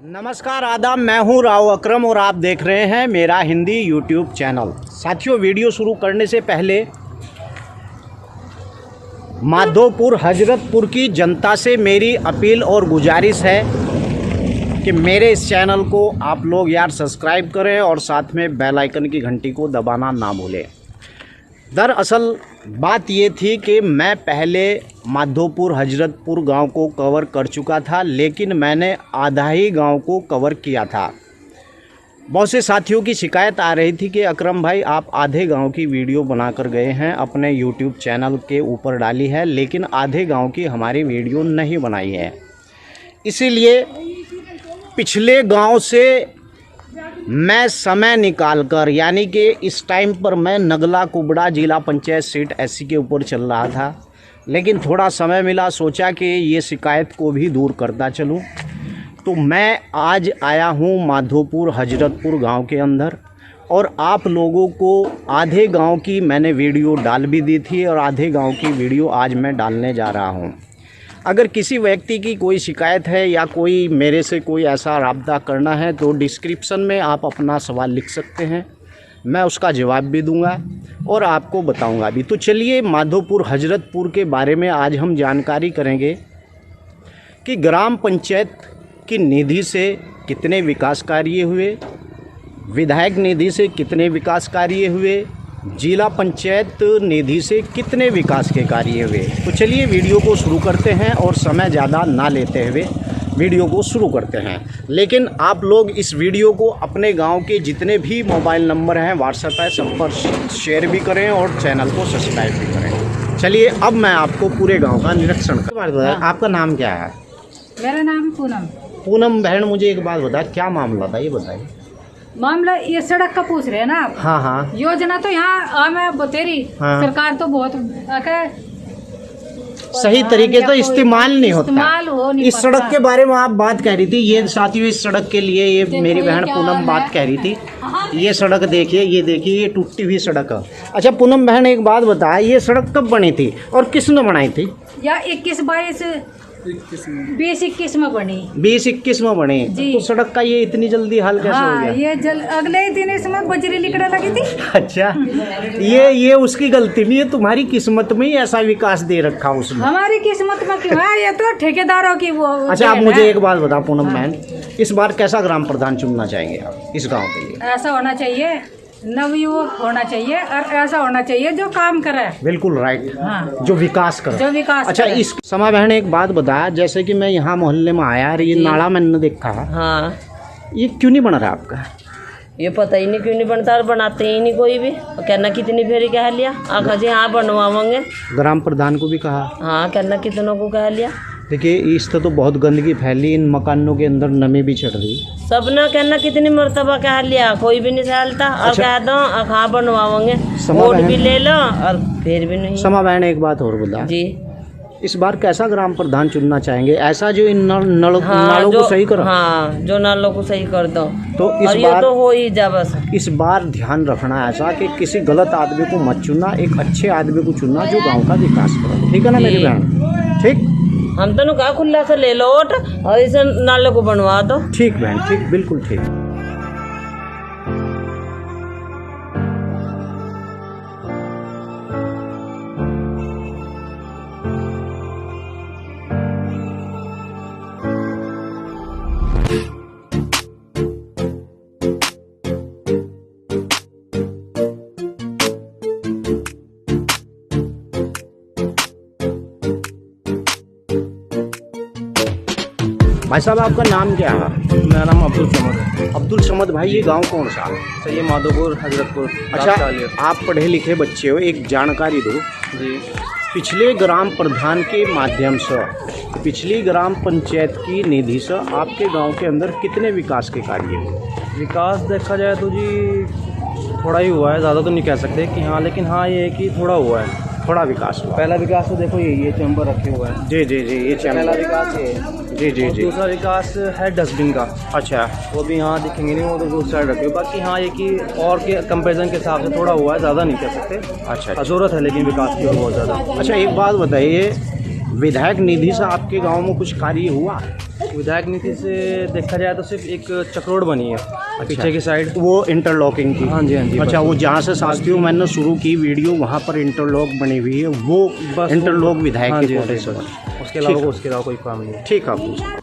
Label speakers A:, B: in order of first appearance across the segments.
A: नमस्कार आदाब, मैं हूं राव अकरम और आप देख रहे हैं मेरा हिंदी यूट्यूब चैनल। साथियों, वीडियो शुरू करने से पहले माधोपुर हजरतपुर की जनता से मेरी अपील और गुजारिश है कि मेरे इस चैनल को आप लोग यार सब्सक्राइब करें और साथ में बेल आइकन की घंटी को दबाना ना भूलें। दरअसल बात ये थी कि मैं पहले माधोपुर हजरतपुर गांव को कवर कर चुका था, लेकिन मैंने आधा ही गांव को कवर किया था। बहुत से साथियों की शिकायत आ रही थी कि अकरम भाई आप आधे गांव की वीडियो बनाकर गए हैं, अपने यूट्यूब चैनल के ऊपर डाली है, लेकिन आधे गांव की हमारी वीडियो नहीं बनाई है। इसीलिए पिछले गांव से मैं समय निकालकर, यानी कि इस टाइम पर मैं नगला कुबड़ा जिला पंचायत सीट एससी के ऊपर चल रहा था, लेकिन थोड़ा समय मिला, सोचा कि ये शिकायत को भी दूर करता चलूं। तो मैं आज आया हूं माधोपुर हजरतपुर गांव के अंदर, और आप लोगों को आधे गांव की मैंने वीडियो डाल भी दी थी और आधे गांव की वीडियो आज मैं डालने जा रहा हूं। अगर किसी व्यक्ति की कोई शिकायत है या कोई मेरे से कोई ऐसा राब्ता करना है तो डिस्क्रिप्शन में आप अपना सवाल लिख सकते हैं, मैं उसका जवाब भी दूंगा और आपको बताऊंगा भी। तो चलिए माधोपुर हजरतपुर के बारे में आज हम जानकारी करेंगे कि ग्राम पंचायत की निधि से कितने विकास कार्य हुए, विधायक निधि से कितने विकास कार्य हुए, जिला पंचायत निधि से कितने विकास के कार्य हुए। तो चलिए वीडियो को शुरू करते हैं और समय ज़्यादा ना लेते हुए वीडियो को शुरू करते हैं। लेकिन आप लोग इस वीडियो को अपने गांव के जितने भी मोबाइल नंबर हैं, व्हाट्सएप है, सब पर शेयर भी करें और चैनल को सब्सक्राइब भी करें। चलिए अब मैं आपको पूरे गाँव का निरीक्षण करूँ। आपका नाम क्या है?
B: मेरा नाम पूनम।
A: पूनम बहन, मुझे एक बात बताए, क्या मामला था ये बताइए।
B: मामला ये सड़क का पूछ रहे हैं ना आप?
A: हाँ हाँ।
B: योजना तो यहाँ मैं बतेरी,
A: हाँ।
B: सरकार तो बहुत
A: सही तरीके से इस्तेमाल नहीं होता।
B: हो नहीं
A: इस
B: पड़ता।
A: सड़क के बारे में आप बात कह रही थी, ये साथियों इस सड़क के लिए ये मेरी बहन पूनम बात कह रही थी। ये सड़क देखिए, ये देखिए, ये टूटी हुई सड़क है। अच्छा पूनम बहन, एक बात बताए, ये सड़क कब बनी थी और किसने बनाई थी?
B: या 20-21 में बनी।
A: 20-21 में बनी तो सड़क का ये इतनी जल्दी हाल कैसे हो गया?
B: ये अगले ही दिन इसमें बजरी लिकड़े लगी थी।
A: अच्छा, ये उसकी गलती नहीं है, तुम्हारी किस्मत में ही ऐसा विकास दे रखा उसने।
B: हमारी किस्मत में क्यों है? ये तो ठेकेदारों की वो।
A: अच्छा आप मुझे एक बात बताओ पूनम बहन, इस बार कैसा ग्राम प्रधान चुनना चाहेंगे आप इस गाँव के लिए?
B: ऐसा होना चाहिए, नवयुवक होना चाहिए और ऐसा होना चाहिए जो काम करे।
A: बिल्कुल राइट।
B: हाँ।
A: जो विकास करे।
B: जो विकास
A: अच्छा
B: करे।
A: इस समा बहन एक बात बता, जैसे कि मैं यहाँ मोहल्ले में आया और ये नाला मैंने देखा,
C: हाँ,
A: ये क्यों नहीं बन रहा आपका?
C: ये पता ही नहीं क्यों नहीं बनता और बनाते ही नहीं कोई भी। और कहना कितनी फेरी कह लिया, आखा जी हाँ बनवाओगे।
A: ग्राम प्रधान को भी कहा,
C: हाँ, कहना कितनों को कह लिया।
A: देखिए इस तो बहुत गंदगी फैली, इन मकानों के अंदर नमी भी चढ़ रही।
C: सब ना कहना कितनी मरतबा कह लिया, कोई भी नहीं सहलता। और
A: अच्छा।
C: कह दो हाँ बनवाओगे,
A: समा
C: वोट
A: बहन-
C: भी ले लो और फिर भी नहीं।
A: समा बहन एक बात और बता,
C: जी
A: इस बार कैसा ग्राम प्रधान चुनना चाहेंगे? ऐसा जो इन नालों
C: हाँ,
A: को सही करो।
C: हाँ, जो नालों को सही कर दो।
A: तो इस
C: और ये
A: बार
C: तो हो ही जा बस।
A: इस बार ध्यान रखना ऐसा कि किसी गलत आदमी को मत चुनना, एक अच्छे आदमी को चुनना जो गांव का विकास करे। ठीक है ना मेरी बहन? ठीक,
C: हम तो कहा खुला से ले लो वोट और इस नाले को बनवा दो।
A: ठीक बहन, ठीक, बिल्कुल ठीक। भाई साहब आपका नाम क्या है?
D: मेरा नाम अब्दुल समद है।
A: अब्दुल समद भाई, ये गांव कौन सा?
D: सर ये माधोपुर हजरतपुर।
A: अच्छा आप पढ़े लिखे बच्चे हो, एक जानकारी दो
D: जी।
A: पिछले ग्राम प्रधान के माध्यम से, पिछली ग्राम पंचायत की निधि से आपके गांव के अंदर कितने विकास के कार्य हुए?
D: विकास देखा जाए तो जी थोड़ा ही हुआ है, ज़्यादा तो नहीं कह सकते कि हाँ, लेकिन हाँ ये है कि थोड़ा हुआ है।
A: थोड़ा विकास हुआ।
D: पहला विकास तो देखो ये चैम्बर रखे हुए हैं।
A: जी जी जी, ये
D: पहला
A: चैनल।
D: विकास ये।
A: जी जी जी।
D: दूसरा विकास है डस्टबिन का।
A: अच्छा,
D: वो भी यहाँ दिखेंगे नहीं, वो तो दूसरी साइड रखे हुए। बाकी हाँ ये कि और के कंपैरिजन के हिसाब से थोड़ा हुआ है, ज़्यादा नहीं कह सकते।
A: अच्छा।
D: ज़रूरत है लेकिन विकास की और बहुत ज़्यादा।
A: अच्छा एक बात बताइए, विधायक निधि से आपके गांव में कुछ कार्य हुआ?
D: विधायक नीति से देखा जाए तो सिर्फ एक चक्रोड बनी है पीछे की साइड।
A: वो इंटरलॉकिंग की?
D: हाँ जी, हाँ जी।
A: अच्छा, वो जहाँ से साथियों मैंने शुरू की वीडियो वहाँ पर इंटरलॉक बनी हुई है, वो
D: बस
A: इंटरलॉक विधायक
D: हाँ
A: के
D: जी, हाँ
A: कोटे
D: जी,
A: से।
D: बस। उसके अलावा कोई काम नहीं है।
A: ठीक है।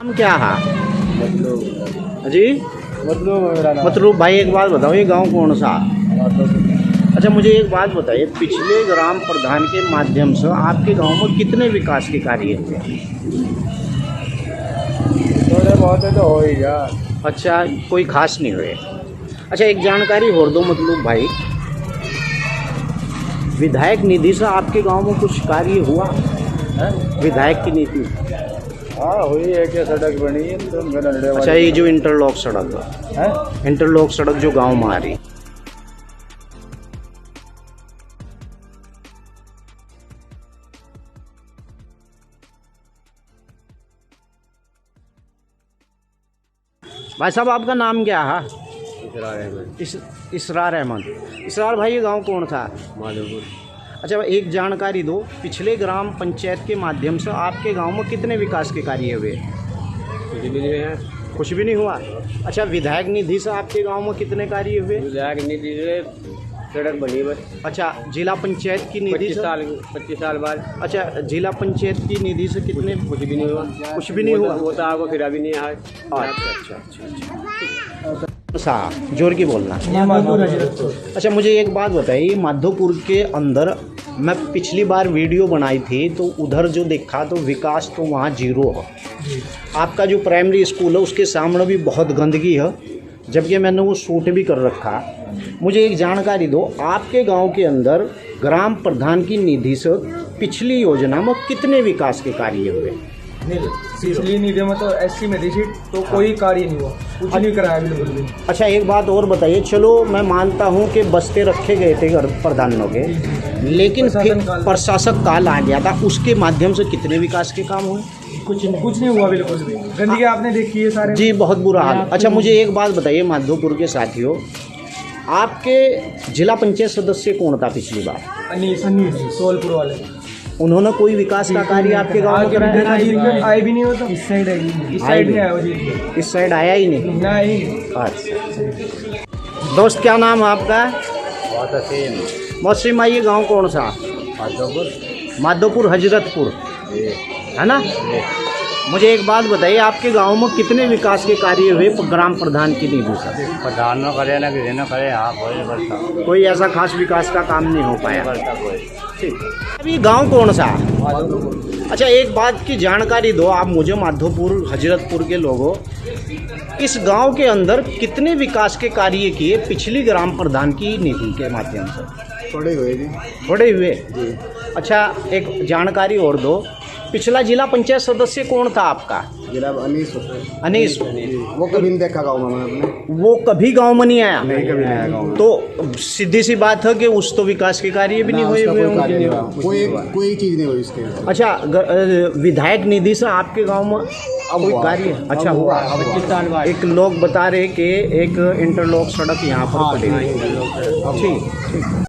A: हम क्या है जी? मतलब भाई एक बात बताओ, ये गांव कौन सा? अच्छा, मुझे एक बात बताइए, पिछले ग्राम प्रधान के माध्यम से आपके गांव में कितने विकास के कार्य हुए?
E: थोड़े बहुत तो हो ही जा।
A: अच्छा, कोई खास नहीं हुए। अच्छा, एक जानकारी और दो मतलब भाई, विधायक निधि से आपके गांव में कुछ कार्य हुआ है? विधायक की नीति?
E: हाँ हुई है, क्या सड़क बनी है तो।
A: अच्छा, ये जो इंटरलॉक सड़क है, इंटरलॉक सड़क जो गांव में आ रही, भाई साहब आपका नाम क्या है? इसरार अहमद। इसरार भाई, ये गांव कौन था?
D: माधोपुर।
A: अच्छा, एक जानकारी दो, पिछले ग्राम पंचायत के माध्यम से आपके गांव में कितने विकास के कार्य हुए? कुछ भी नहीं हुआ। अच्छा, विधायक निधि से आपके गांव में कितने कार्य हुए?
E: विधायक निधि से सड़क बनी बस।
A: अच्छा, जिला पंचायत की निधि से?
E: 25 साल बाद।
A: अच्छा, जिला पंचायत की निधि से कितने?
E: कुछ भी नहीं हुआ।
A: कुछ भी नहीं हुआ।
E: वो तो आपको फिर अभी नहीं आया।
A: अच्छा। सा जोर की बोलना। अच्छा, मुझे एक बात बताइए, माधोपुर के अंदर मैं पिछली बार वीडियो बनाई थी तो उधर जो देखा तो विकास तो वहाँ जीरो है। आपका जो प्राइमरी स्कूल है उसके सामने भी बहुत गंदगी है, जबकि मैंने वो शूट भी कर रखा। मुझे एक जानकारी दो, आपके गांव के अंदर ग्राम प्रधान की निधि से पिछली योजना में कितने विकास के कार्य हुए?
F: पिछली निधि में तो एससी में थी सीट, तो कोई कार्य नहीं हुआ, कुछ नहीं कराया बिल्कुल भी।
A: अच्छा, एक बात और बताइए, चलो मैं मानता हूँ कि बस्ते रखे गए थे प्रधानों के, लेकिन फिर प्रशासक काल आ गया था, उसके माध्यम से कितने विकास के काम हुए?
F: कुछ नहीं हुआ बिल्कुल भी। गंदगी आपने देखी है सारे
A: जी, बहुत बुरा हाल। अच्छा, मुझे एक बात बताइए माधोपुर के साथियों, आपके जिला पंचायत सदस्य कौन था पिछली बार?
F: अनीस सोलपुर वाले।
A: उन्होंने कोई विकास का कार्य आपके गांव में कराया?
F: आए भी नहीं होता। इस साइड आई, इस साइड नहीं आया वो जी।
A: इस साइड आया ही नहीं।
F: नहीं।
A: अच्छा दोस्त, क्या नाम है आपका? मोहसिन भाई, ये गांव कौन सा? माधोपुर हजरतपुर, है ना? मुझे एक बात बताइए, आपके गांव में कितने विकास के कार्य हुए ग्राम प्रधान की निधि से?
E: प्रधान न करे ना किसी न करे, हाँ
A: कोई ऐसा खास विकास का काम नहीं हो पाया। ठीक। अभी गांव कौन सा? अच्छा, एक बात की जानकारी दो आप मुझे, माधोपुर हजरतपुर के लोगों, इस गांव के अंदर कितने विकास के कार्य किए पिछली ग्राम प्रधान की निधि के माध्यम से?
E: थोड़े हुए जी।
A: थोड़े हुए? अच्छा, एक जानकारी और दो, पिछला जिला पंचायत सदस्य कौन था आपका?
E: जिला
A: अनीस।
E: वो कभी नहीं देखा गाँव में अपने।
A: वो कभी गांव में नहीं आया?
E: नहीं, कभी नहीं आया गाँव में।
A: तो सीधी सी बात है कि उस तो विकास के कार्य भी नहीं हुए
E: कोई चीज़ नहीं हुई इसके।
A: अच्छा, विधायक निधि से आपके गांव में कोई कार्य अच्छा हुआ? एक लोग बता रहे कि एक इंटरलॉक सड़क यहाँ पर पड़ी हुई। ठीक।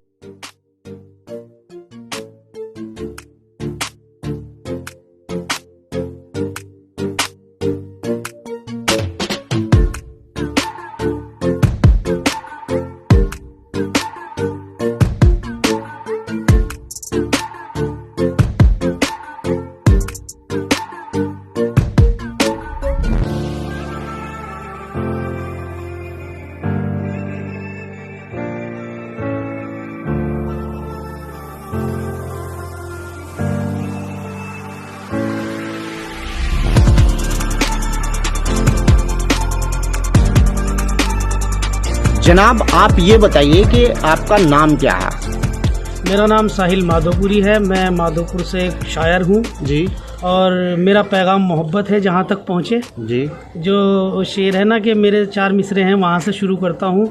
A: जनाब, आप ये बताइए कि आपका नाम क्या है?
G: मेरा नाम साहिल माधोपुरी है। मैं माधोपुर से एक शायर हूँ
A: जी।
G: और मेरा पैगाम मोहब्बत है जहाँ तक पहुँचे।
A: जी।
G: जो शेर है ना कि मेरे 4 मिसरे हैं, वहाँ से शुरू करता हूँ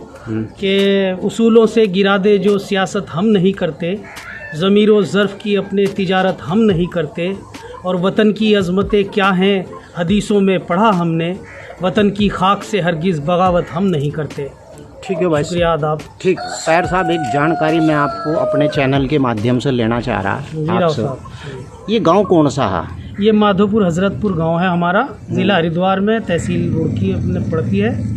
G: कि उसूलों से गिरा दे जो सियासत हम नहीं करते, ज़मीर व ज़र्फ़ की अपने तिजारत हम नहीं करते, और वतन की अज़मतें क्या हैं हदीसों में पढ़ा हमने, वतन की खाक से हरगिज़ बगावत हम नहीं करते।
A: ठीक है भाई,
G: शुक्रिया आदाब।
A: ठीक। शायर साहब, एक जानकारी मैं आपको अपने चैनल के माध्यम से लेना चाह रहा
G: जी राव
A: आपसे।
G: साहब।
A: ये गांव कौन सा है?
G: ये माधोपुर हजरतपुर गांव है हमारा, जिला हरिद्वार में, तहसील रुड़की अपने पड़ती है।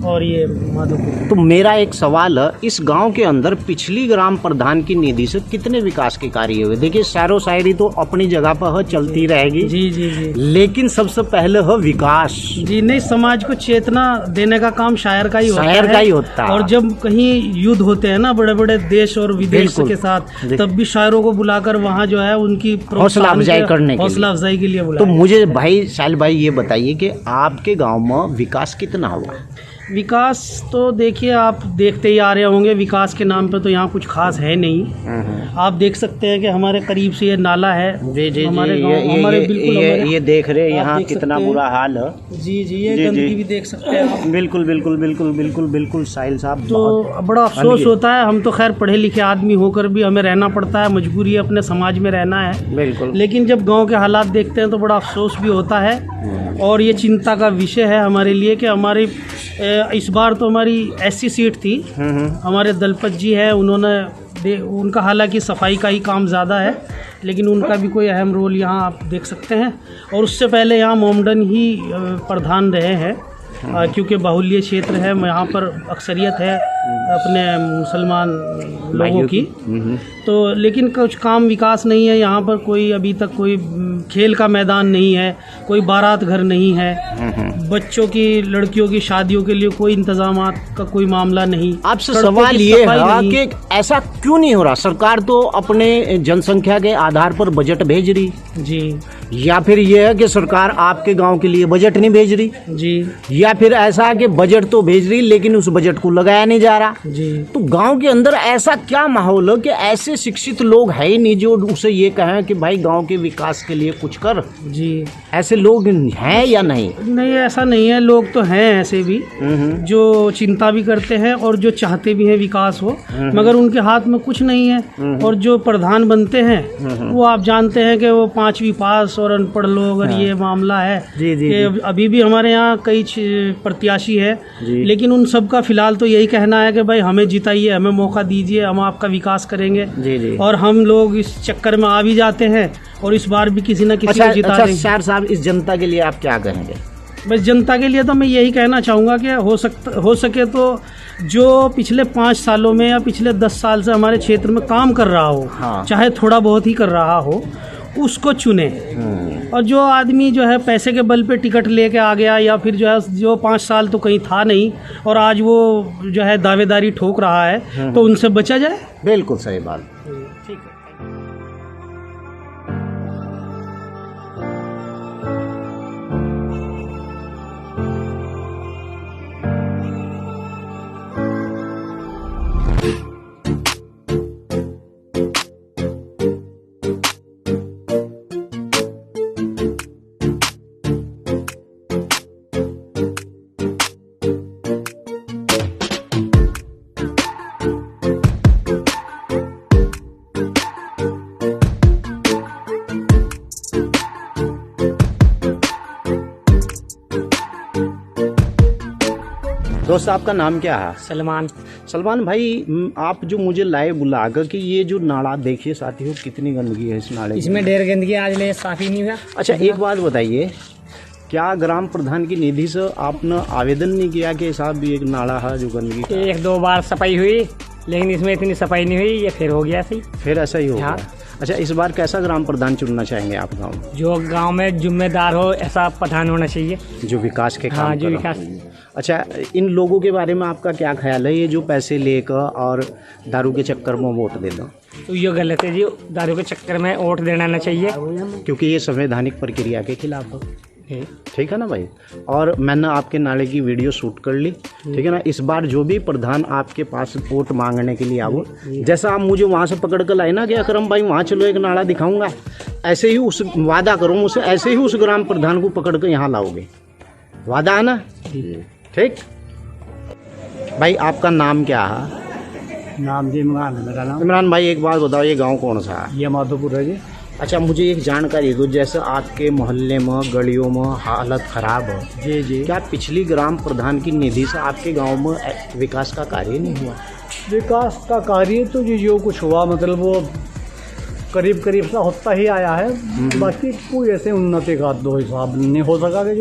G: और ये माधोपुर।
A: तो मेरा एक सवाल है, इस गांव के अंदर पिछली ग्राम प्रधान की निधि से कितने विकास के कार्य हुए? देखिए शहरों शायरी तो अपनी जगह पर है, चलती रहेगी।
G: जी जी जी।
A: लेकिन सबसे पहले है विकास।
G: जी नहीं, समाज को चेतना देने का काम शायर का ही होता है।
A: शायर का ही होता है।
G: और जब कहीं युद्ध होते हैं ना बड़े बड़े देश और विदेश के साथ, तब भी शायरों को बुलाकर वहाँ जो है उनकी
A: हौसला अफजाई करने
G: के लिए बुलाया।
A: तो मुझे भाई साहिल भाई ये बताइए कि आपके गांव में विकास कितना हुआ?
G: विकास तो देखिए, आप देखते ही आ रहे होंगे, विकास के नाम पे तो यहाँ कुछ खास है नहीं। आप देख सकते हैं कि हमारे करीब से ये नाला है।
A: जी जी
G: हमारे
A: जी,
G: हमारे बिल्कुल
A: ये देख रहे हैं
G: आप
A: यहाँ
G: देख
A: कितना
G: सकते हैं।
A: बुरा हाल है।
G: जी जी, ये गंदगी भी देख सकते हैं आप।
A: बिल्कुल बिल्कुल बिल्कुल बिल्कुल बिल्कुल साहिल साहब,
G: तो बड़ा अफसोस होता है। हम तो खैर पढ़े लिखे आदमी होकर भी हमें रहना पड़ता है, मजबूरी है, अपने समाज में रहना है।
A: बिल्कुल।
G: लेकिन जब गांव के हालात देखते हैं तो बड़ा अफसोस भी होता है। और ये चिंता का विषय है हमारे लिए कि हमारी इस बार तो हमारी ऐसी सीट थी, हमारे दलपत जी है, उनका हालांकि सफाई का ही काम ज़्यादा है, लेकिन उनका भी कोई अहम रोल यहाँ आप देख सकते हैं। और उससे पहले यहाँ मोमडन ही प्रधान रहे हैं, क्योंकि बाहुल्य क्षेत्र है, यहाँ पर अक्सरियत है अपने मुसलमान लोगों की। तो लेकिन कुछ काम विकास नहीं है यहाँ पर, कोई अभी तक कोई खेल का मैदान नहीं है, कोई बारात घर नहीं है, बच्चों की लड़कियों की शादियों के लिए कोई इंतजामात का कोई मामला नहीं।
A: आपसे सवाल ये है कि ऐसा क्यों नहीं हो रहा? सरकार तो अपने जनसंख्या के आधार पर बजट भेज रही
G: जी,
A: या फिर ये है कि सरकार आपके गांव के लिए बजट नहीं भेज रही
G: जी,
A: या फिर ऐसा है कि बजट तो भेज रही लेकिन उस बजट को लगाया नहीं जा रहा।
G: जी।
A: तो गांव के अंदर ऐसा क्या माहौल है कि ऐसे शिक्षित लोग है ही नहीं जो उसे ये कहें कि भाई गांव के विकास के लिए कुछ कर?
G: जी,
A: ऐसे लोग हैं या नहीं?
G: नहीं, ऐसा नहीं है, लोग तो हैं ऐसे भी जो चिंता भी करते हैं और जो चाहते भी हैं विकास हो, मगर उनके हाथ में कुछ नहीं है। और जो प्रधान बनते हैं वो आप जानते हैं कि वो 5वीं पास और अनपढ़ लोग, और ये मामला है कि अभी भी हमारे यहाँ कई प्रत्याशी है, लेकिन उन सब का फिलहाल तो यही कहना है कि भाई हमें जिताइए, हमें मौका दीजिए, हम आपका विकास करेंगे। और हम लोग इस चक्कर में आ भी जाते हैं और इस बार भी किसी न किसी को जिता देंगे।
A: शायर साहब, इस जनता के लिए आप क्या कहेंगे?
G: बस जनता के लिए तो मैं यही कहना चाहूँगा कि हो सके तो जो पिछले 5 सालों में या पिछले 10 साल से हमारे क्षेत्र में काम कर रहा हो, चाहे थोड़ा बहुत ही कर रहा हो, उसको चुने। और जो आदमी जो है पैसे के बल पे टिकट लेके आ गया, या फिर जो 5 साल तो कहीं था नहीं और आज वो जो है दावेदारी ठोक रहा है, तो उनसे बचा जाए।
A: बिल्कुल सही बात। ठीक है। दोस्त आपका नाम क्या है?
G: सलमान।
A: सलमान भाई, आप जो मुझे लाए बुलाकर कि ये जो नाला देखिए साथियों, कितनी गंदगी है इस नाले में।
G: इसमें ढेर गंदगी, आज ले साफ ही नहीं हुआ।
A: अच्छा एक बात बताइए, क्या ग्राम प्रधान की निधि से आपने आवेदन नहीं किया कि साहब ये एक नाला है जो गंदगी का?
G: 1-2 बार सफाई हुई, लेकिन इसमें इतनी सफाई नहीं हुई, ये फिर हो गया सही।
A: फिर ऐसा ही हो गया। अच्छा, इस बार कैसा ग्राम प्रधान चुनना चाहेंगे आप गाँव में?
G: जो गांव में जिम्मेदार हो ऐसा प्रधान होना चाहिए,
A: जो विकास के काम
G: हाँ, जो
A: करे।
G: विकास।
A: अच्छा, इन लोगों के बारे में आपका क्या ख्याल है, ये जो पैसे लेकर और दारू के चक्कर में वोट दे दो?
G: तो ये गलत है जी, दारू के चक्कर में वोट देना ना चाहिए,
A: क्योंकि ये संवैधानिक प्रक्रिया के खिलाफ है। ठीक है ना भाई? और मैंने आपके नाले की वीडियो शूट कर ली, ठीक है ना? इस बार जो भी प्रधान आपके पास वोट मांगने के लिए आओ, जैसा आप मुझे वहाँ से पकड़ कर लाए ना कि अकरम भाई वहाँ चलो एक नाला दिखाऊंगा, ऐसे ही उस वादा करो मुझसे, ऐसे ही उस ग्राम प्रधान को पकड़ कर यहाँ लाओगे। वादा है ना? ठीक भाई, आपका नाम क्या है?
E: नाम जी इमरान है मेरा नाम।
A: इमरान भाई, एक बात बताओ, ये गाँव कौन सा है?
E: ये माधोपुर है जी।
A: अच्छा, मुझे एक जानकारी दो, जैसे आपके मोहल्ले में गलियों में हालत ख़राब है,
E: जी जी।
A: क्या पिछली ग्राम प्रधान की निधि से आपके गांव में विकास का कार्य नहीं हुआ?
E: विकास का कार्य तो जो कुछ हुआ, मतलब वो करीब करीब सा होता ही आया है। बाकी कोई ऐसे उन्नति का दो हिसाब नहीं हो सका कि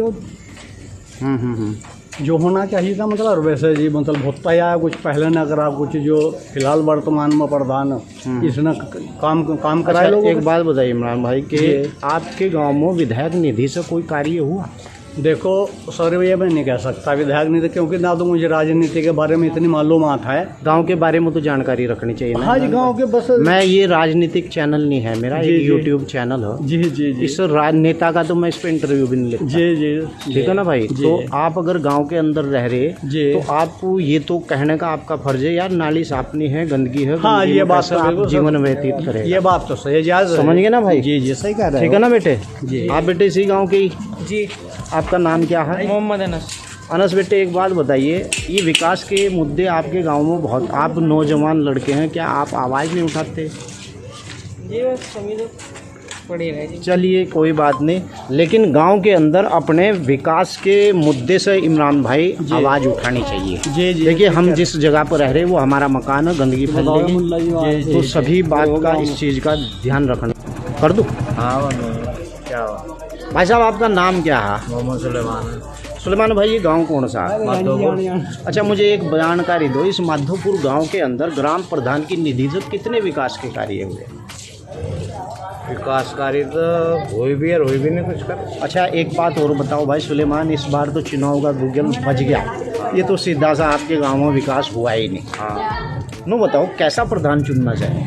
E: जो होना चाहिए था, मतलब वैसे जी मतलब होता ही आया। कुछ पहले न करा, कुछ जो फिलहाल वर्तमान में प्रधान इसने काम कराए लोगों
A: एक बात बताइए इमरान भाई कि आपके गांव में विधायक निधि से कोई कार्य हुआ?
E: देखो सर, ये मैं नहीं कह सकता विधायक निधि, क्योंकि ना तो मुझे राजनीति के बारे में इतनी मालूमात है।
A: गांव के बारे में तो जानकारी रखनी चाहिए ना।
E: हाँ जी, गांव के बस
A: मैं ये राजनीतिक चैनल नहीं है मेरा, एक यूट्यूब चैनल है।
E: जी जी जी।
A: इस राजनेता का तो मैं इस पे इंटरव्यू भी नहीं लेता।
E: जी जी
A: ठीक है ना भाई। तो आप अगर गांव के अंदर रह रहे तो आप ये तो कहने का आपका फर्ज है यार, नाली साफ नहीं है, गंदगी है।
E: हाँ, ये बात तो
A: आप जीवन व्यतीत करें,
E: ये बात तो सही है,
A: समझ गए ना भाई।
E: जी जी सही कह रहे हैं।
A: ठीक है ना बेटे
E: जी।
A: आप बेटे इसी गाँव के ही?
C: जी।
A: आपका नाम क्या है?
C: मोहम्मद अनस।
A: अनस बेटे, एक बात बताइए, ये विकास के मुद्दे आपके गांव में बहुत, आप नौजवान लड़के हैं, क्या आप आवाज़ नहीं उठाते?
C: जी बस समझो पड़ी रहे।
A: चलिए कोई बात नहीं, लेकिन गांव के अंदर अपने विकास के मुद्दे से इमरान भाई आवाज़ उठानी चाहिए।
E: जी जी।
A: देखिए हम जिस जगह पर रह रहे हैं वो हमारा मकान है, गंदगी फैलेगी तो सभी बात का इस चीज़ का ध्यान रखना। कर दूँ?
E: हाँ क्या
A: भाई साहब आपका नाम क्या है?
E: मोहम्मद सुलेमान।
A: सुलेमान भाई, ये गांव कौन सा है? अच्छा मुझे एक जानकारी दो, इस माधोपुर गांव के अंदर ग्राम प्रधान की निधि से कितने विकास के कार्य हुए?
E: विकास कार्य तो हुई भी है, हुई भी नहीं कुछ कर।
A: अच्छा एक बात और बताओ भाई सुलेमान, इस बार तो चुनाव का गूगल बच गया, ये तो सीधा सा आपके गाँव में विकास हुआ ही नहीं।
E: हाँ,
A: नो बताओ कैसा प्रधान चुनना चाहिए?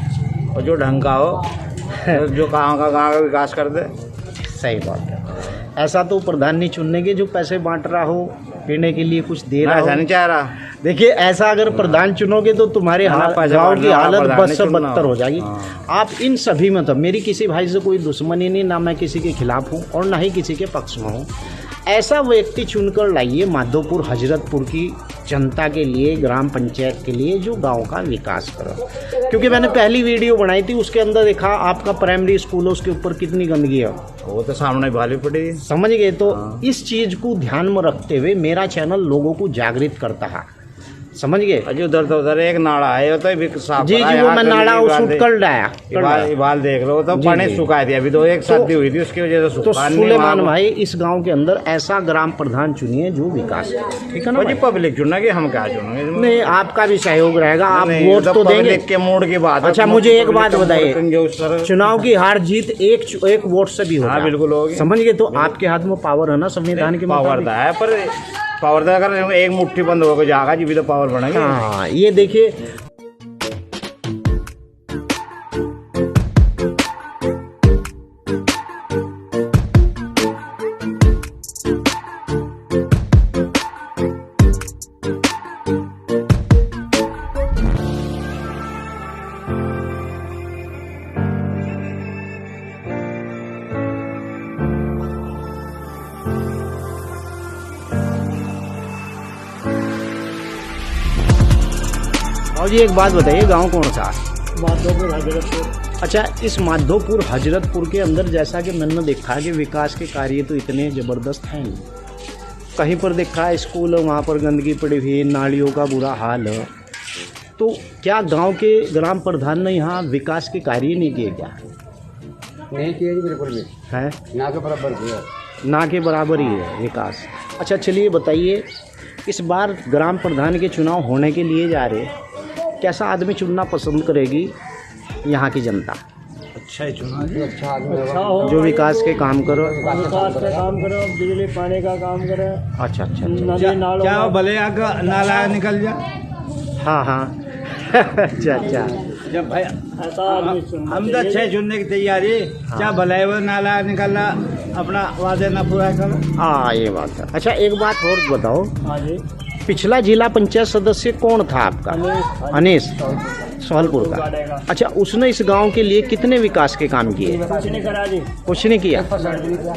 E: और जो ढंग का हो, जो गाँव का विकास कर दे।
A: सही बात है। ऐसा तो प्रधान नहीं चुनने के जो पैसे बांट रहा हो, पीने के लिए कुछ दे रहा हो।
E: ऐसा नहीं चाह रहा।
A: देखिए ऐसा अगर प्रधान चुनोगे तो तुम्हारे गाँव की हालत बद से बदतर हो जाएगी। आप इन सभी में तो, मेरी किसी भाई से कोई दुश्मनी नहीं, ना मैं किसी के खिलाफ हूँ और ना ही किसी के पक्ष में हूँ। ऐसा व्यक्ति चुनकर लाइए माधोपुर हजरतपुर की जनता के लिए, ग्राम पंचायत के लिए, जो गांव का विकास करो। क्योंकि मैंने पहली वीडियो बनाई थी, उसके अंदर देखा आपका प्राइमरी स्कूल है, उसके ऊपर कितनी गंदगी है,
E: वो तो सामने भाली पड़ी।
A: समझ गए? तो इस चीज़ को ध्यान में रखते हुए मेरा चैनल लोगों को जागृत करता है, समझ गए?
E: अजी उधर तो उधर एक नाड़ा है, तो भी साफ
A: जी जी, वो मैं नाड़ा शूट कर रहा
E: इबाल देख लो, तो पानी सुखा दिया। अभी तो एक शादी हुई थी उसकी वजह से।
A: तो सुलेमान भाई इस गांव के अंदर ऐसा ग्राम प्रधान चुनिए जो विकास करे, ठीक है ना?
E: पब्लिक चुना कि हम क्या चुनेंगे?
A: नहीं, आपका भी सहयोग रहेगा, आप वोट तो देंगे
E: के मूड की बात।
A: अच्छा मुझे एक बात बताइए, चुनाव की हार जीत एक वोट से भी होगा।
E: हाँ बिल्कुल होगी,
A: समझ गए? तो आपके हाथ में पावर है ना संविधान के
E: पावर है, पर पावर तो अगर एक मुट्ठी बंद होकर जाएगा जी भी तो पावर बनेगी।
A: हाँ ये देखिए, और ये एक बात बताइए, गांव कौन सा?
E: माधोपुर हजरतपुर।
A: अच्छा इस माधोपुर हजरतपुर के अंदर जैसा कि मैंने देखा कि विकास के कार्य तो इतने ज़बरदस्त हैं नहीं। कहीं पर देखा है स्कूल है, वहाँ पर गंदगी पड़ी हुई है, नालियों का बुरा हाल है। तो क्या गांव के ग्राम प्रधान ने यहाँ विकास के कार्य नहीं किए? क्या
E: नहीं किया जी, बिल्कुल भी
A: है,
E: ना के बराबर किया,
A: ना के बराबर ही है विकास। अच्छा चलिए बताइए, इस बार ग्राम प्रधान के चुनाव होने के लिए जा रहे, कैसा आदमी चुनना पसंद करेगी यहाँ की जनता?
E: अच्छा ही चुना जी, अच्छा आदमी
A: जो विकास के काम करो,
E: विकास का काम करो, बिजली पानी का काम करे।
A: अच्छा अच्छा,
E: नदी नालों क्या भले आगे नाला निकल जाए।
A: हाँ हाँ अच्छा अच्छा,
E: जब भाई हम तो अच्छे चुनने की तैयारी, क्या भले वो नाला निकलना अपना वादे ना पूरा करो।
A: हाँ ये बात है। अच्छा एक बात और बताओ,
E: हाँ जी,
A: पिछला जिला पंचायत सदस्य कौन था आपका? अनीस सोहलपुर का। अच्छा उसने इस गांव के लिए कितने विकास के काम किए?
E: कुछ नहीं करा जी,
A: कुछ नहीं किया।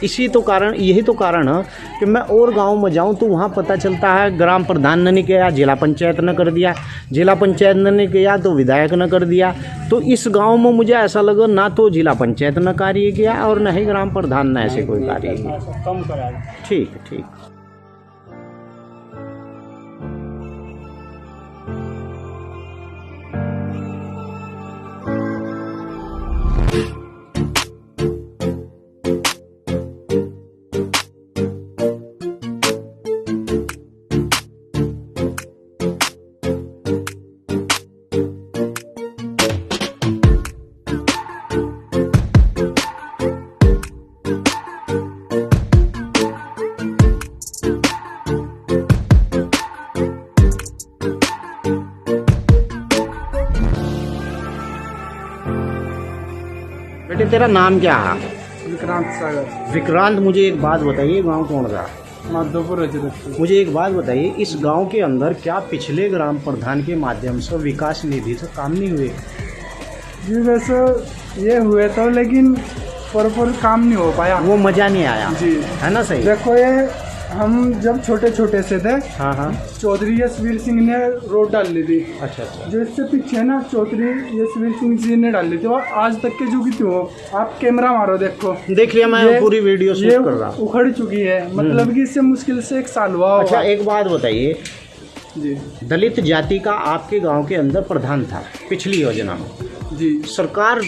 A: इसी तो कारण, यही तो कारण है कि मैं और गांव में जाऊं तो वहां पता चलता है ग्राम प्रधान ने नहीं किया, जिला पंचायत ने कर दिया, जिला पंचायत ने नहीं किया तो विधायक ने कर दिया। तो इस गांव में मुझे ऐसा लगा ना तो जिला पंचायत ने कार्य किया और न ही ग्राम प्रधान ने ऐसे कोई कार्य किया।
E: कम करा।
A: ठीक है ठीक। बेटे तेरा नाम क्या है?
F: विक्रांत सागर,
A: विक्रांत, मुझे एक बात बताइए, गांव कौन सा?
F: माधोपुर हजरतपुर।
A: मुझे एक बात बताइए, इस गांव के अंदर क्या पिछले ग्राम प्रधान के माध्यम से विकास निधि से काम नहीं हुए?
F: जी वैसे ये हुए तो, लेकिन प्रॉपर काम नहीं हो पाया।
A: वो मजा नहीं आया
F: जी
A: है ना? सही।
F: देखो ये हम जब छोटे छोटे से थे,
A: हाँ हाँ।
F: चौधरी यशवीर सिंह ने रोड डाल ली थी।
A: अच्छा अच्छा।
F: जो इससे पीछे ना चौधरी यशवीर सिंह जी ने डाल ली थी, और आज तक के जो की थी वो, आप कैमरा मारो देखो,
A: देख लिया मैं,
F: ये-
A: पूरी वीडियो
F: ये
A: शूट कर रहा हूँ।
F: उखड़ चुकी है, मतलब कि इससे मुश्किल से 1 साल हुआ
A: अच्छा,
F: होगा।
A: एक बात बताइए,
F: जी
A: दलित जाति का आपके गांव के अंदर प्रधान था पिछली योजना में।
F: जी
A: सरकार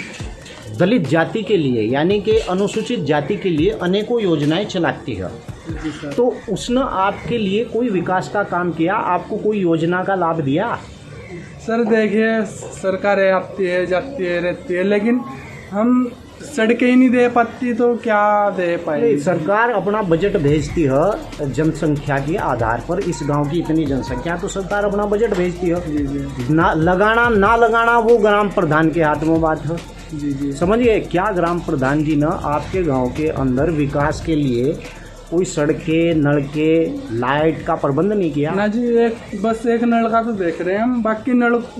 A: दलित जाति के लिए यानी कि अनुसूचित जाति के लिए अनेकों योजनाएं चलाती है,
F: जी सर।
A: तो उसने आपके लिए कोई विकास का काम किया? आपको कोई योजना का लाभ दिया?
F: सर देखिए, सरकारें आती है जाती है रहती है, लेकिन हम सड़कें ही नहीं दे पाती तो क्या दे पाएगी?
A: सरकार अपना बजट भेजती है जनसंख्या के आधार पर। इस गांव की इतनी जनसंख्या, तो सरकार अपना बजट भेजती है।
F: जी जी
A: ना लगाना वो ग्राम प्रधान के हाथ में बात है।
F: जी जी।
A: समझिए, क्या ग्राम प्रधान जी ने आपके गांव के अंदर विकास के लिए कोई सड़कें, नलके, लाइट का प्रबंध नहीं किया?
F: ना जी, बस एक नल का तो देख रहे हैं हम, बाकी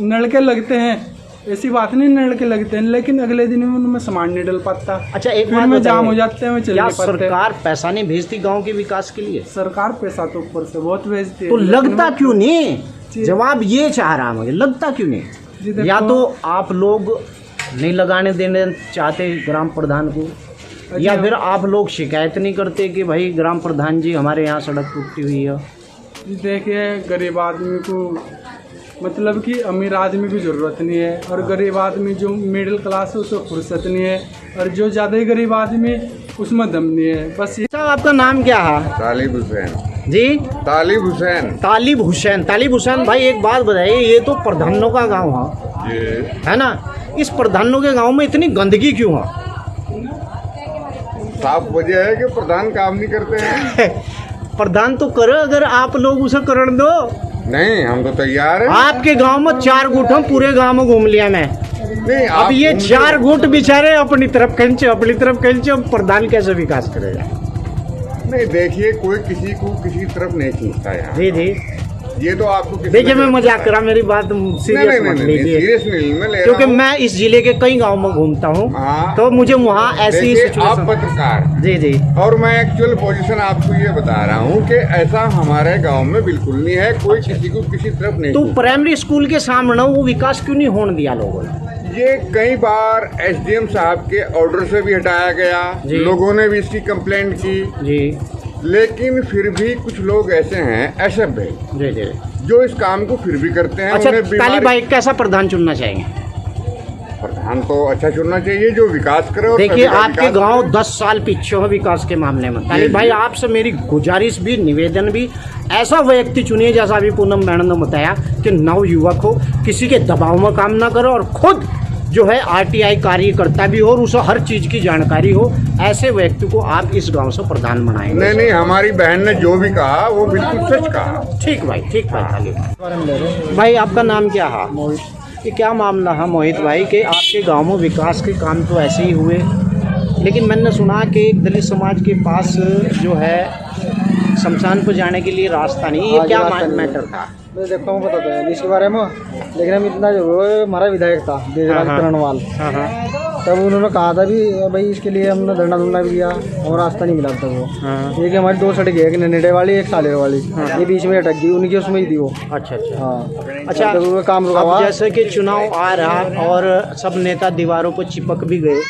F: नलके लगते हैं, ऐसी बात नहीं, नलके लगते हैं, लेकिन अगले दिन उनमें सामान नहीं डल पाता।
A: अच्छा, एक
F: फिर
A: बात
F: में
A: बताइए,
F: जाम हो जाते हैं, चल
A: क्या
F: नहीं पाते।
A: सरकार पैसा नहीं भेजती गांव के विकास के लिए?
F: सरकार पैसा तो ऊपर से बहुत भेजती है,
A: तो
F: लेकिन
A: लगता
F: वो-
A: क्यों नहीं?
F: जी।
A: जवाब ये चाह रहा मुझे, लगता क्यों
F: जी
A: नहीं?
F: देखो-
A: या तो आप लोग नहीं लगाने देने चाहते ग्राम प्रधान को, या फिर आप लोग शिकायत नहीं करते कि भाई ग्राम प्रधान जी हमारे यहाँ सड़क टूटी हुई है?
F: जी देखिए, गरीब आदमी को, मतलब कि अमीर आदमी की ज़रूरत नहीं है, और गरीब आदमी जो मिडिल क्लास है उसको फुर्सत नहीं है, और जो ज़्यादा ही गरीब आदमी उसमें दम नहीं है। बस ये
A: साहब, आपका नाम क्या है?
H: तालिब हुसैन।
A: जी,
H: तालिब हुसैन।
A: तालिब हुसैन। तालिब हुसैन भाई, एक बात बताइए, ये तो प्रधानों का गांव है,
H: ये
A: है ना? इस प्रधानों के गांव में इतनी गंदगी क्यों है?
H: साफ वजह है कि प्रधान काम नहीं करते हैं।
A: प्रधान तो करो, अगर आप लोग उसे करण दो।
H: नहीं, हम तो तैयार हैं।
A: आपके गांव में 4 गुट हम पूरे गांव में घूम लिया मैं।
H: नहीं,
A: अब
H: आप
A: ये
H: घूम
A: 4
H: लो।
A: गुट बेचारे अपनी तरफ खींचे, अब प्रधान कैसे विकास करेगा?
H: नहीं, देखिए, कोई किसी को किसी तरफ नहीं खींचता यहाँ।
A: जी जी,
H: ये तो आपको किसी
A: देखिए
H: ने-
A: मैं मजाक कर रहा, मेरी बात
H: नहीं
A: सीरियस
H: नहीं
A: मत
H: नहीं,
A: लीजिए,
H: सीरियस नहीं मैं ले
A: क्योंकि
H: रहा हूँ।
A: मैं इस जिले के कई गांव में घूमता हूँ,
H: हाँ।
A: तो मुझे वहाँ ऐसी
H: देखिए, आप
A: सिचुएशन।
H: पत्रकार,
A: जी जी,
H: और मैं एक्चुअल पोजीशन आपको ये बता रहा हूँ कि ऐसा हमारे गांव में बिल्कुल नहीं है, कोई किसी को किसी तरफ नहीं
A: तो
H: खींचता।
A: प्राइमरी स्कूल के सामने वो विकास क्यों नहीं होने दिया लोगों ने?
H: ये कई बार एसडीएम साहब के ऑर्डर से भी हटाया गया,
A: जी।
H: लोगों ने भी इसकी कंप्लेंट की,
A: जी
H: लेकिन फिर भी कुछ लोग ऐसे हैं, ऐसे भाई,
A: जी जी।
H: जो इस काम को फिर भी करते हैं।
A: अच्छा,
H: उन्हें
A: तालिब
H: बीमारी-
A: भाई कैसा प्रधान चुनना चाहेंगे?
H: प्रधान तो अच्छा चुनना चाहिए जो विकास करे। और
A: देखिए,
H: सभी का
A: आपके
H: विकास
A: गांव
H: करे।
A: 10 साल पीछे हो विकास के मामले में। तालिब
H: जी,
A: भाई,
H: जी।
A: आपसे मेरी गुजारिश भी, निवेदन भी, ऐसा व्यक्ति चुनिए, जैसा अभी पूनम मैडम ने बताया कि नव युवक हो, किसी के दबाव में काम ना करो, और खुद जो है आरटीआई कार्यकर्ता भी हो और उसे हर चीज की जानकारी हो। ऐसे व्यक्ति को आप इस गांव से प्रधान बनाएंगे?
H: नहीं नहीं, हमारी बहन ने जो भी कहा वो बिल्कुल सच कहा।
A: ठीक भाई, ठीक भाई। तालिब भाई, आपका नाम क्या है? मोहित। ये क्या मामला है मोहित भाई कि आपके गांव में विकास के काम तो ऐसे ही हुए, लेकिन मैंने सुना कि एक दलित समाज के पास जो है शमशान पर जाने के लिए रास्ता नहीं, ये क्या मैटर था?
I: मैं देखता हूँ, बताता है इसके बारे में, लेकिन हम इतना जो हमारा विधायक था देवराज करणवाल,
A: हाँ हाँ
I: तब उन्होंने कहा था भी भाई इसके लिए हमने धरना धुरना भी किया और रास्ता नहीं मिला था वो।
A: हाँ।
I: एक हमारी 2 सड़कें, एक ननेड़े वाली, एक सालेर वाली, ये बीच में अटक गई, उनकी उसमें ही थी वो।
A: अच्छा अच्छा।
I: हाँ,
A: अच्छा,
I: तब वो काम रुका
A: अब
I: हुआ।
A: जैसे कि चुनाव आ रहा और सब नेता दीवारों पर चिपक भी गए,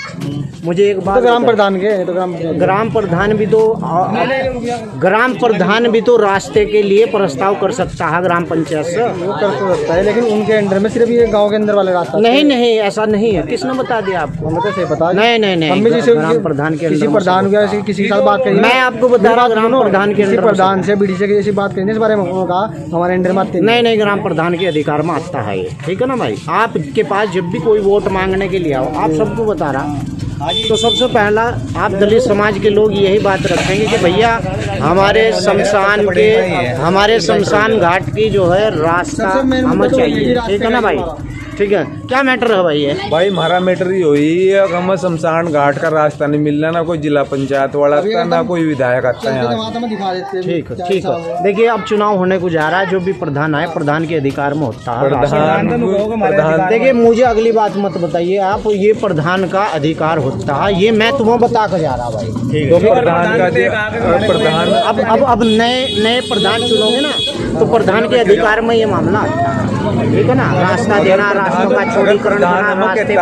A: मुझे एक बात
I: तो ग्राम
A: बताइए,
I: प्रधान के तो
A: ग्राम प्रधान भी तो रास्ते के लिए प्रस्ताव कर सकता है ग्राम पंचायत से।
I: वो कर तो सकता है, लेकिन उनके अंडर में सिर्फ ये गाँव के अंदर वाले रास्ता।
A: नहीं नहीं, ऐसा नहीं है, किसने बता दिया आपको?
I: हमें तो सही पता।
A: नहीं नहीं नहीं,
I: हम भी जैसे
A: ग्राम प्रधान के
I: किसी
A: अंदर
I: प्रधान
A: में
I: या किसी के साथ बात करिए,
A: मैं आपको बता रहा हूँ, ग्राम प्रधान के
I: किसी
A: अंदर में
I: प्रधान से बीडीसी के जैसी बात करेंगे इस बारे में, उन्होंने कहा हमारे अंडर में आते हैं।
A: नहीं नहीं, ग्राम प्रधान के अधिकार में आता है ये, ठीक है ना भाई? आपके पास जब भी कोई वोट मांगने के लिए आओ, आप सबको बता रहा, तो सबसे पहला आप दलित समाज के लोग यही बात रखेंगे कि भैया हमारे शमशान घाट की जो है रास्ता हमें चाहिए, ठीक है ना भाई? ठीक है, क्या मैटर है भाई ये?
J: भाई हमारा मैटर ही हुई है, हमें शमशान घाट का रास्ता नहीं मिल रहा, ना कोई जिला पंचायत वाला आता, ना कोई विधायक आता है यहाँ।
A: ठीक है, ठीक है। देखिए अब चुनाव होने को जा रहा है, जो भी प्रधान आए प्रधान के अधिकार में होता है।
J: प्रधान
A: देखिए मुझे अगली बात मत बताइए आप, ये प्रधान का अधिकार होता है, ये मैं तुम्हें बता कर जा रहा भाई।
J: प्रधान
A: अब नए प्रधान चुनोगे ना, तो प्रधान के अधिकार में ये मामला आता है, ठीक है ना। रास्ता देना, रास्तों का चौड़ीकरण करना, रास्ते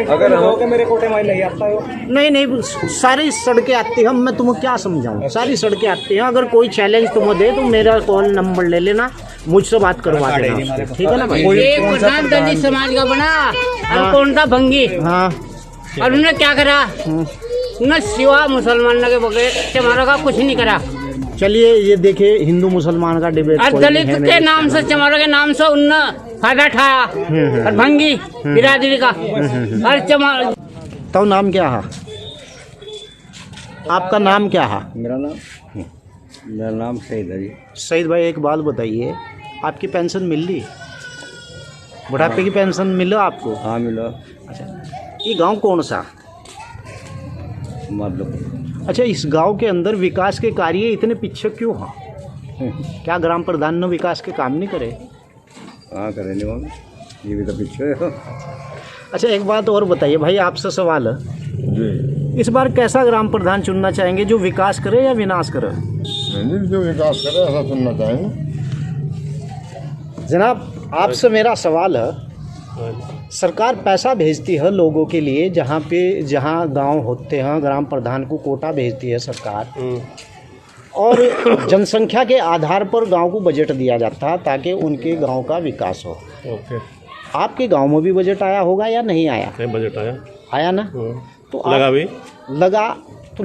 J: अगर
E: मेरे कोटे में नहीं आता है।
A: नहीं, सारी सड़कें आती हैं, मैं तुम्हें क्या समझाऊं, सारी सड़कें आती हैं। अगर कोई चैलेंज तुम्हें दे तो मेरा कॉल नंबर ले लेना, मुझसे बात करवा देना, ठीक है ना भाई।
K: प्रधान दलित समाज का बना और कौन था भंगी,
A: हाँ,
K: और उन्होंने क्या करा न सिवा मुसलमान के बगैर चमारों का कुछ नहीं करा।
A: चलिए ये देखिए हिंदू मुसलमान का डिबेट
K: और दलित के नाम से चमारों के नाम से उनने फायदा उठाया और भंगी बिरादरी का और चमार।
A: तो नाम क्या है आपका? नाम क्या है?
E: मेरा नाम सईद है जी।
A: सईद भाई एक बात बताइए, आपकी पेंशन मिल रही, बुढ़ापे की पेंशन मिला आपको?
E: हाँ मिला।
A: अच्छा, ये गांव कौन सा?
E: मतलब
A: अच्छा, इस गांव के अंदर विकास के कार्य इतने पीछे क्यों हैं? क्या ग्राम प्रधान ने विकास के काम नहीं करे?
E: हाँ करे नहीं, ये भी तो पीछे।
A: अच्छा एक बात और बताइए भाई, आपसे सवाल है
E: जी,
A: इस बार कैसा ग्राम प्रधान चुनना चाहेंगे, जो विकास करे या विनाश करे?
H: जो विकास करे ऐसा सुनना चाहेंगे।
A: जनाब आपसे मेरा सवाल है, सरकार पैसा भेजती है लोगों के लिए, जहाँ गांव होते हैं, ग्राम प्रधान को कोटा भेजती है सरकार, और जनसंख्या के आधार पर गांव को बजट दिया जाता है ताकि उनके गांव का विकास हो।
L: ओके।
A: आपके गांव में भी बजट आया होगा या नहीं आया?
L: नहीं, बजट आया।
A: आया ना? तो
L: लगा भी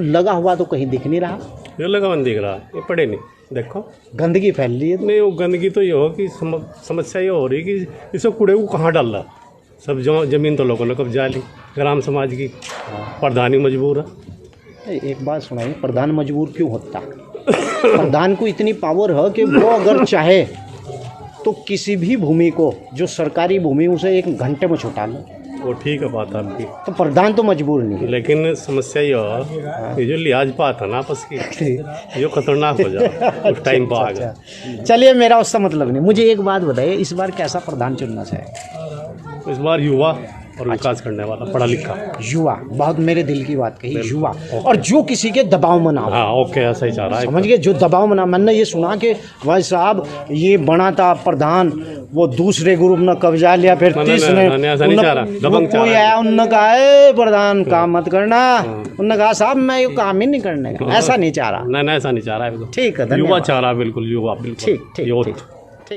A: लगा हुआ तो कहीं दिख नहीं रहा।
L: ये लगा मन दिख रहा, ये पड़े नहीं, देखो
A: गंदगी फैल रही है।
L: नहीं, वो गंदगी तो ये हो कि समस्या ये हो रही कि इसको कूड़े को कहाँ डाल रहा, सब जमीन तो लोगों ने कब्जा ली, ग्राम समाज की प्रधान ही मजबूर है।
A: एक बात सुनाइए, प्रधान मजबूर क्यों होता? प्रधान को इतनी पावर है कि वो अगर चाहे तो किसी भी भूमि को, जो सरकारी भूमि, उसे 1 घंटे में छुटा लो।
L: वो ठीक है बात आपकी,
A: तो प्रधान तो मजबूर नहीं।
L: लेकिन समस्या ये हो, ये जो लिहाज बात है ना आपस की, ये खतरनाक हो जाए उस टाइम पर आ गया।
A: चलिए मेरा उसका मतलब नहीं, मुझे एक बात बताइए, इस बार कैसा प्रधान चुनना चाहिए?
L: इस बार युवा और विकास करने वाला, पढ़ा लिखा
A: युवा, बहुत मेरे दिल की बात कही, युवा, और जो किसी के दबाव में ना हो।
L: हाँ ओके, ऐसा ही चाह रहा है,
A: समझ गए, जो दबाव में ना। मैंने ये सुना कि भाई साहब ये बना था प्रधान, वो दूसरे ग्रुप ने कब्जा लिया, फिर तीसरे कोई आया, उनने कहा प्रधान काम मत करना, उनने कहा साहब मैं ये काम ही नहीं करने का। ऐसा नहीं चाह रहा।
L: नहीं, ऐसा नहीं चाह रहा है,
A: ठीक है,
L: युवा चाह रहा है, बिल्कुल युवा, बिल्कुल
A: ठीक।